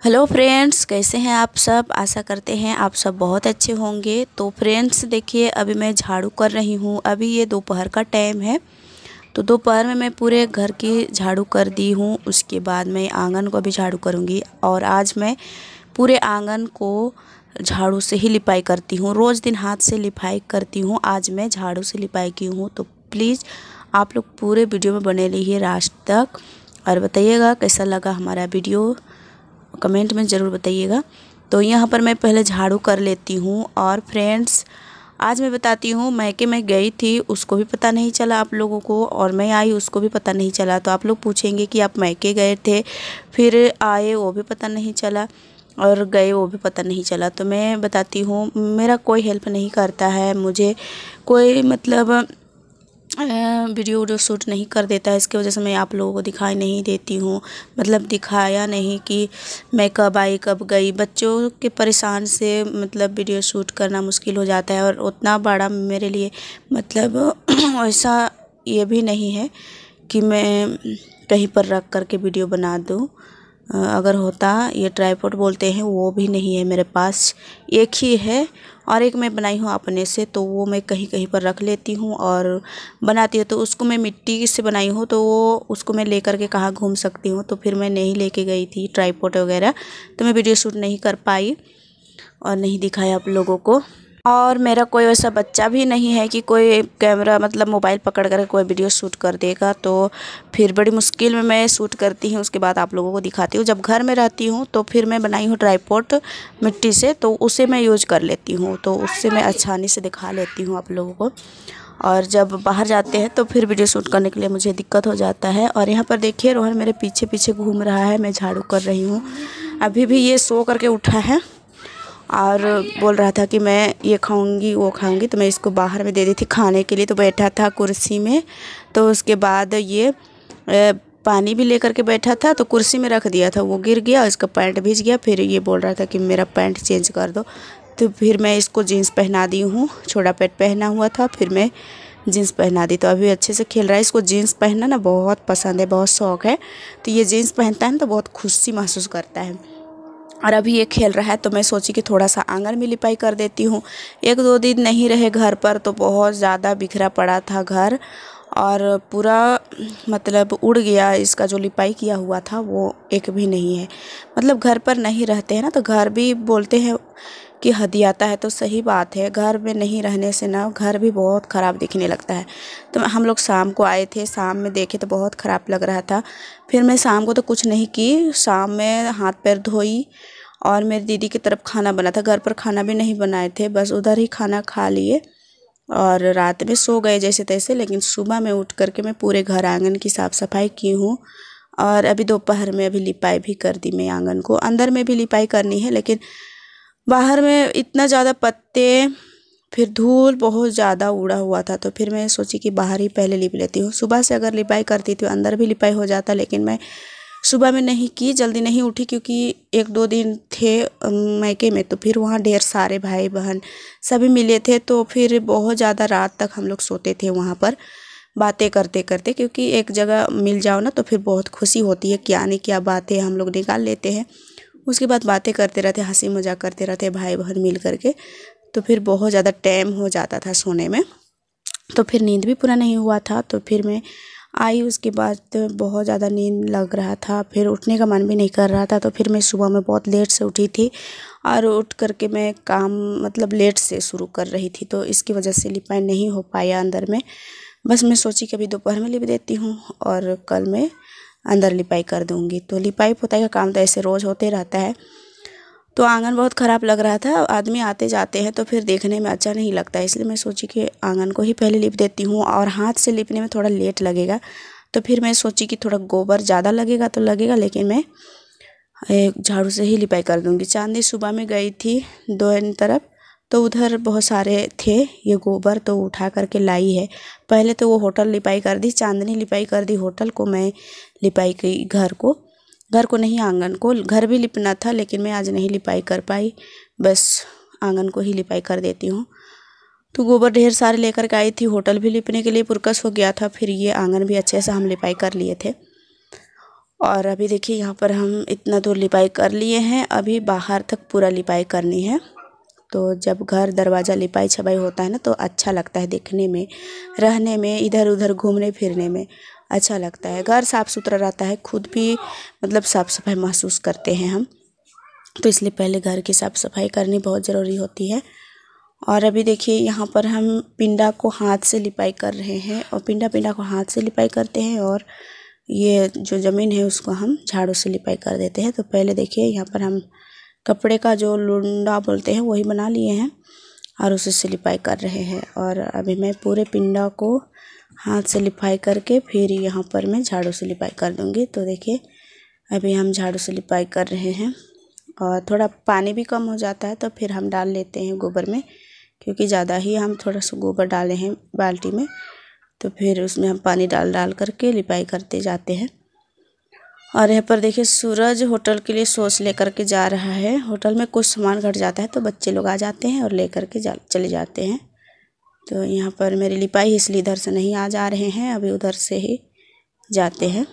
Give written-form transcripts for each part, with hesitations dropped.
Hello friends, कैसे हैं आप सब। आशा करते हैं आप सब बहुत अच्छे होंगे। तो फ्रेंड्स देखिए, अभी मैं झाड़ू कर रही हूँ। अभी ये दोपहर का टाइम है, तो दोपहर में मैं पूरे घर की झाड़ू कर दी हूँ। उसके बाद मैं आंगन को भी झाड़ू करूँगी। और आज मैं पूरे आंगन को झाड़ू से ही लिपाई करती हूँ। रोज़ दिन हाथ से लिपाई करती हूँ, आज मैं झाड़ू से लिपाई की हूँ। तो प्लीज़ आप लोग पूरे वीडियो में बने रहिए लास्ट तक और बताइएगा कैसा लगा हमारा वीडियो, कमेंट में ज़रूर बताइएगा। तो यहाँ पर मैं पहले झाड़ू कर लेती हूँ। और फ्रेंड्स, आज मैं बताती हूँ, मैके में गई थी, उसको भी पता नहीं चला आप लोगों को, और मैं आई उसको भी पता नहीं चला। तो आप लोग पूछेंगे कि आप मैके गए थे फिर आए, वो भी पता नहीं चला, और गए वो भी पता नहीं चला। तो मैं बताती हूँ, मेरा कोई हेल्प नहीं करता है, मुझे कोई मतलब वीडियो शूट नहीं कर देता है। इसकी वजह से मैं आप लोगों को दिखाई नहीं देती हूँ, मतलब दिखाया नहीं कि मैं कब आई कब गई। बच्चों के परेशान से मतलब वीडियो शूट करना मुश्किल हो जाता है, और उतना बड़ा मेरे लिए मतलब ऐसा ये भी नहीं है कि मैं कहीं पर रख कर के वीडियो बना दूँ। अगर होता, ये ट्राइपॉड बोलते हैं, वो भी नहीं है मेरे पास, एक ही है। और एक मैं बनाई हूँ अपने से, तो वो मैं कहीं कहीं पर रख लेती हूँ और बनाती हूँ। तो उसको मैं मिट्टी से बनाई हूँ, तो वो उसको मैं लेकर के कहाँ घूम सकती हूँ। तो फिर मैं नहीं लेके गई थी ट्राइपॉड वगैरह, तो मैं वीडियो शूट नहीं कर पाई और नहीं दिखाया आप लोगों को। और मेरा कोई वैसा बच्चा भी नहीं है कि कोई कैमरा मतलब मोबाइल पकड़ कर कोई वीडियो शूट कर देगा। तो फिर बड़ी मुश्किल में मैं शूट करती हूँ, उसके बाद आप लोगों को दिखाती हूँ। जब घर में रहती हूँ तो फिर मैं बनाई हूँ ट्राइपॉड मिट्टी से, तो उसे मैं यूज कर लेती हूँ, तो उससे मैं आसानी से दिखा लेती हूँ आप लोगों को। और जब बाहर जाते हैं तो फिर वीडियो शूट करने के लिए मुझे दिक्कत हो जाता है। और यहाँ पर देखिए, रोहन मेरे पीछे पीछे घूम रहा है, मैं झाड़ू कर रही हूँ। अभी भी ये सो करके उठा है और बोल रहा था कि मैं ये खाऊंगी वो खाऊंगी, तो मैं इसको बाहर में दे दी थी खाने के लिए। तो बैठा था कुर्सी में, तो उसके बाद ये पानी भी लेकर के बैठा था, तो कुर्सी में रख दिया था, वो गिर गया, इसका पैंट भीग गया। फिर ये बोल रहा था कि मेरा पैंट चेंज कर दो। तो फिर मैं इसको जीन्स पहना दी हूँ, छोटा पैंट पहना हुआ था, फिर मैं जीन्स पहना दी। तो अभी अच्छे से खेल रहा है। इसको जीन्स पहनना ना बहुत पसंद है, बहुत शौक़ है। तो ये जीन्स पहनता है ना, तो बहुत खुशी महसूस करता है। और अभी ये खेल रहा है, तो मैं सोची कि थोड़ा सा आंगन में लिपाई कर देती हूँ। एक दो दिन नहीं रहे घर पर, तो बहुत ज़्यादा बिखरा पड़ा था घर, और पूरा मतलब उड़ गया। इसका जो लिपाई किया हुआ था वो एक भी नहीं है। मतलब घर पर नहीं रहते हैं ना, तो घर भी बोलते हैं कि हदियाता है, तो सही बात है। घर में नहीं रहने से ना घर भी बहुत ख़राब दिखने लगता है। तो हम लोग शाम को आए थे, शाम में देखे तो बहुत ख़राब लग रहा था। फिर मैं शाम को तो कुछ नहीं की, शाम में हाथ पैर धोई और मेरी दीदी की तरफ खाना बना था। घर पर खाना भी नहीं बनाए थे, बस उधर ही खाना खा लिए और रात में सो गए जैसे तैसे। लेकिन सुबह में उठ करके मैं पूरे घर आंगन की साफ़ सफाई की हूँ। और अभी दोपहर में अभी लिपाई भी कर दी मैं आंगन को। अंदर में भी लिपाई करनी है, लेकिन बाहर में इतना ज़्यादा पत्ते, फिर धूल बहुत ज़्यादा उड़ा हुआ था, तो फिर मैं सोची कि बाहर ही पहले लिप लेती हूँ। सुबह से अगर लिपाई करती तो अंदर भी लिपाई हो जाता, लेकिन मैं सुबह में नहीं की, जल्दी नहीं उठी, क्योंकि एक दो दिन थे मैके में, तो फिर वहाँ ढेर सारे भाई बहन सभी मिले थे। तो फिर बहुत ज़्यादा रात तक हम लोग सोते थे वहाँ पर बातें करते करते, क्योंकि एक जगह मिल जाओ ना तो फिर बहुत खुशी होती है, क्या नहीं क्या बातें हम लोग निकाल लेते हैं। उसके बाद बातें करते रहते, हंसी मजाक करते रहते भाई बहन मिल करके। तो फिर बहुत ज़्यादा टाइम हो जाता था सोने में, तो फिर नींद भी पूरा नहीं हुआ था। तो फिर मैं आई, उसके बाद बहुत ज़्यादा नींद लग रहा था, फिर उठने का मन भी नहीं कर रहा था। तो फिर मैं सुबह में बहुत लेट से उठी थी, और उठ करके मैं काम मतलब लेट से शुरू कर रही थी, तो इसकी वजह से लिपाई नहीं हो पाया अंदर में। बस मैं सोची कि अभी दोपहर में लिप देती हूँ और कल मैं अंदर लिपाई कर दूँगी। तो लिपाई पोताई का काम तो ऐसे रोज़ होते रहता है। तो आंगन बहुत ख़राब लग रहा था, आदमी आते जाते हैं तो फिर देखने में अच्छा नहीं लगता है, इसलिए मैं सोची कि आंगन को ही पहले लिप देती हूँ। और हाथ से लिपने में थोड़ा लेट लगेगा, तो फिर मैं सोची कि थोड़ा गोबर ज़्यादा लगेगा तो लगेगा, लेकिन मैं झाड़ू से ही लिपाई कर दूँगी। चांदी सुबह में गई थी दोनों तरफ, तो उधर बहुत सारे थे ये गोबर, तो उठा करके लाई है। पहले तो वो होटल लिपाई कर दी, चांदनी लिपाई कर दी होटल को, मैं लिपाई की घर को नहीं आंगन को। घर भी लिपना था, लेकिन मैं आज नहीं लिपाई कर पाई, बस आंगन को ही लिपाई कर देती हूँ। तो गोबर ढेर सारे लेकर के आई थी, होटल भी लिपने के लिए पुरकस हो गया था, फिर ये आंगन भी अच्छे से हम लिपाई कर लिए थे। और अभी देखिए यहाँ पर हम इतना दूर लिपाई कर लिए हैं, अभी बाहर तक पूरा लिपाई करनी है। तो जब घर दरवाज़ा लिपाई छपाई होता है ना तो अच्छा लगता है देखने में, रहने में, इधर उधर घूमने फिरने में अच्छा लगता है। घर साफ़ सुथरा रहता है, खुद भी मतलब साफ़ सफाई महसूस करते हैं हम, तो इसलिए पहले घर की साफ़ सफाई करनी बहुत ज़रूरी होती है। और अभी देखिए यहाँ पर हम पिंडा को हाथ से लिपाई कर रहे हैं, और पिंडा को हाथ से लिपाई करते हैं, और ये जो ज़मीन है उसको हम झाड़ू से लिपाई कर देते हैं। तो पहले देखिए यहाँ पर हम कपड़े का जो लुंडा बोलते हैं वही बना लिए हैं और उसी से लिपाई कर रहे हैं। और अभी मैं पूरे पिंडा को हाथ से लिपाई करके फिर यहाँ पर मैं झाड़ू से लिपाई कर दूँगी। तो देखिए अभी हम झाड़ू से लिपाई कर रहे हैं, और थोड़ा पानी भी कम हो जाता है तो फिर हम डाल लेते हैं गोबर में, क्योंकि ज़्यादा ही हम थोड़ा सा गोबर डाले हैं बाल्टी में, तो फिर उसमें हम पानी डाल करके लिपाई करते जाते हैं। और यहाँ पर देखिए सूरज होटल के लिए सॉस लेकर के जा रहा है। होटल में कुछ सामान घट जाता है तो बच्चे लोग आ जाते हैं और लेकर के चले जाते हैं। तो यहाँ पर मेरी लिपाई इसलिए इधर से नहीं आ जा रहे हैं, अभी उधर से ही जाते हैं।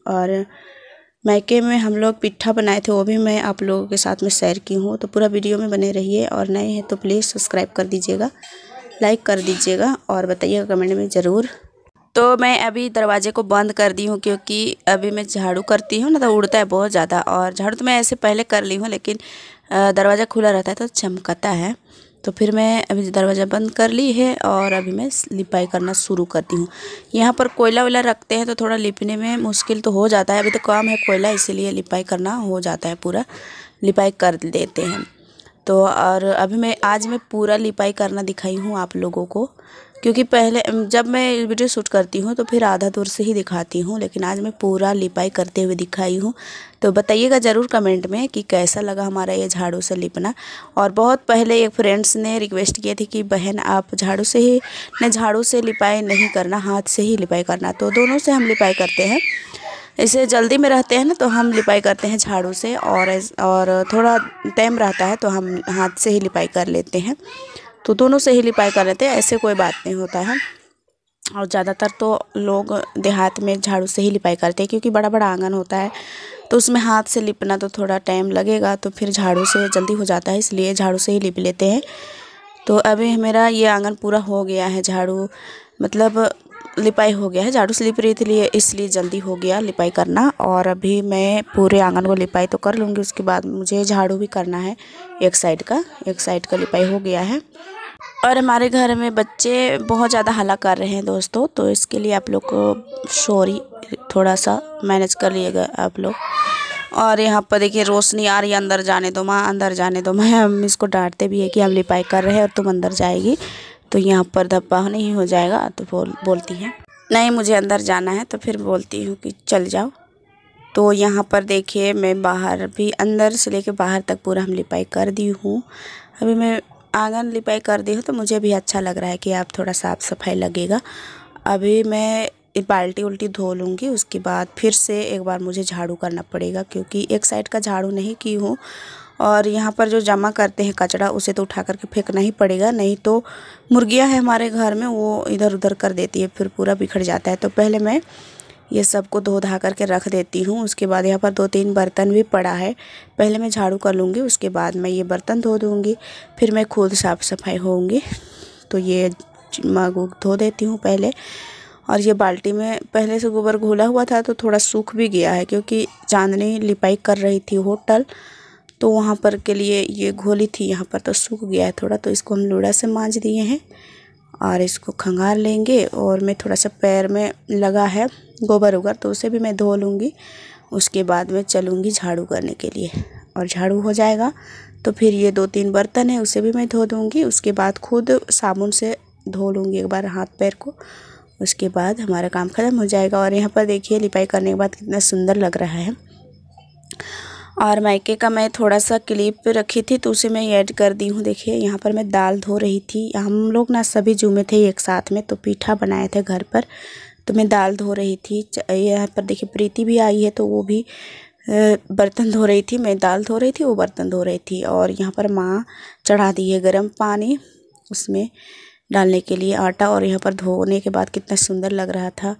और मायके में हम लोग पिट्ठा बनाए थे, वो भी मैं आप लोगों के साथ में शेयर की हूँ, तो पूरा वीडियो में बने रहिए। और नए हैं तो प्लीज़ सब्सक्राइब कर दीजिएगा, लाइक कर दीजिएगा और बताइएगा कमेंट में ज़रूर। तो मैं अभी दरवाजे को बंद कर दी हूँ, क्योंकि अभी मैं झाड़ू करती हूँ ना तो उड़ता है बहुत ज़्यादा। और झाड़ू तो मैं ऐसे पहले कर ली हूँ, लेकिन दरवाज़ा खुला रहता है तो चमकता है। तो फिर मैं अभी दरवाज़ा बंद कर ली है और अभी मैं लिपाई करना शुरू करती हूँ। यहाँ पर कोयला वोयला रखते हैं तो थोड़ा लिपने में मुश्किल तो हो जाता है, अभी तो कम है कोयला, इसीलिए लिपाई करना हो जाता है, पूरा लिपाई कर देते हैं। तो और अभी आज मैं पूरा लिपाई करना दिखाई हूँ आप लोगों को, क्योंकि पहले जब मैं वीडियो शूट करती हूँ तो फिर आधा दूर से ही दिखाती हूँ, लेकिन आज मैं पूरा लिपाई करते हुए दिखाई हूँ। तो बताइएगा ज़रूर कमेंट में कि कैसा लगा हमारा ये झाड़ू से लिपना। और बहुत पहले एक फ्रेंड्स ने रिक्वेस्ट किया थी कि बहन आप झाड़ू से लिपाई नहीं करना, हाथ से ही लिपाई करना। तो दोनों से हम लिपाई करते हैं, इसे जल्दी में रहते हैं ना तो हम लिपाई करते हैं झाड़ू से, और थोड़ा टाइम रहता है तो हम हाथ से ही लिपाई कर लेते हैं। तो दोनों से ही लिपाई कर लेते हैं, ऐसे कोई बात नहीं होता है। और ज़्यादातर तो लोग देहात में झाड़ू से ही लिपाई करते हैं, क्योंकि बड़ा बड़ा आंगन होता है तो उसमें हाथ से लिपना तो थोड़ा टाइम लगेगा, तो फिर झाड़ू से जल्दी हो जाता है, इसलिए झाड़ू से ही लिप लेते हैं। तो अभी मेरा ये आंगन पूरा हो गया है, झाड़ू मतलब लिपाई हो गया है, झाड़ू से लिप रही थी इसलिए जल्दी हो गया लिपाई करना। और अभी मैं पूरे आंगन को लिपाई तो कर लूँगी, उसके बाद मुझे झाड़ू भी करना है, एक साइड का लिपाई हो गया है। और हमारे घर में बच्चे बहुत ज़्यादा हल्ला कर रहे हैं दोस्तों, तो इसके लिए आप लोग को सॉरी, थोड़ा सा मैनेज कर लिएगा आप लोग। और यहाँ पर देखिए रोशनी आ रही है, अंदर जाने दो माँ, अंदर जाने दो माँ। हम इसको डांटते भी है कि हम लिपाई कर रहे हैं और तुम अंदर जाएगी तो यहाँ पर धब्बा नहीं हो जाएगा, तो बोलती है नहीं मुझे अंदर जाना है, तो फिर बोलती हूँ कि चल जाओ। तो यहाँ पर देखिए मैं बाहर भी, अंदर से लेके बाहर तक पूरा हम लिपाई कर दी हूँ। अभी मैं आंगन लिपाई कर दी हूँ तो मुझे भी अच्छा लग रहा है कि आप थोड़ा साफ़ सफाई लगेगा। अभी मैं बाल्टी उल्टी धो लूँगी, उसके बाद फिर से एक बार मुझे झाड़ू करना पड़ेगा, क्योंकि एक साइड का झाड़ू नहीं की हूँ। और यहाँ पर जो जमा करते हैं कचरा उसे तो उठा करके फेंकना ही पड़ेगा, नहीं तो मुर्गियाँ हैं हमारे घर में, वो इधर उधर कर देती है, फिर पूरा बिखर जाता है। तो पहले मैं ये सबको धो धा करके रख देती हूँ। उसके बाद यहाँ पर 2-3 बर्तन भी पड़ा है, पहले मैं झाड़ू कर लूँगी, उसके बाद मैं ये बर्तन धो दूँगी, फिर मैं खुद साफ़ सफाई होंगी। तो ये मग उग धो देती हूँ पहले। और ये बाल्टी में पहले से गोबर घोला हुआ था तो थोड़ा सूख भी गया है, क्योंकि चांदनी लिपाई कर रही थी होटल, तो वहाँ पर के लिए ये घोली थी, यहाँ पर तो सूख गया है थोड़ा। तो इसको हम लूड़ा से मांज दिए हैं और इसको खंगार लेंगे। और मैं थोड़ा सा पैर में लगा है गोबर उगर, तो उसे भी मैं धो लूँगी। उसके बाद मैं चलूँगी झाड़ू करने के लिए, और झाड़ू हो जाएगा तो फिर ये 2-3 बर्तन है उसे भी मैं धो दूँगी। उसके बाद खुद साबुन से धो लूँगी एक बार हाथ पैर को, उसके बाद हमारा काम ख़त्म हो जाएगा। और यहाँ पर देखिए लिपाई करने के बाद कितना सुंदर लग रहा है। और मायके का मैं थोड़ा सा क्लिप रखी थी तो उसे मैं ऐड कर दी हूँ। देखिए यहाँ पर मैं दाल धो रही थी, हम लोग ना सभी जुमे थे एक साथ में, तो पीठा बनाए थे घर पर, तो मैं दाल धो रही थी। यहाँ पर देखिए प्रीति भी आई है, तो वो भी बर्तन धो रही थी, मैं दाल धो रही थी, वो बर्तन धो रही थी। और यहाँ पर माँ चढ़ा दी है गर्म पानी उसमें डालने के लिए आटा। और यहाँ पर धोने के बाद कितना सुंदर लग रहा था,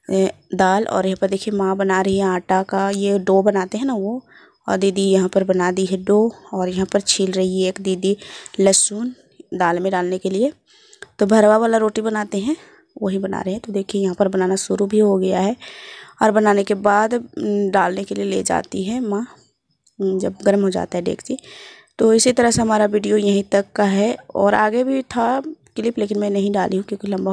दाल। और यहाँ पर देखिए माँ बना रही है आटा का, ये डो बनाते हैं ना वो। और दीदी यहाँ पर बना दी है डो, और यहाँ पर छील रही है एक दीदी लहसुन दाल में डालने के लिए। तो भरवा वाला रोटी बनाते हैं वही बना रहे हैं। तो देखिए यहाँ पर बनाना शुरू भी हो गया है, और बनाने के बाद डालने के लिए ले जाती है माँ जब गर्म हो जाता है डेगची। तो इसी तरह से हमारा वीडियो यहीं तक का है, और आगे भी था क्लिप लेकिन मैं नहीं डाली हूँ क्योंकि लंबा हो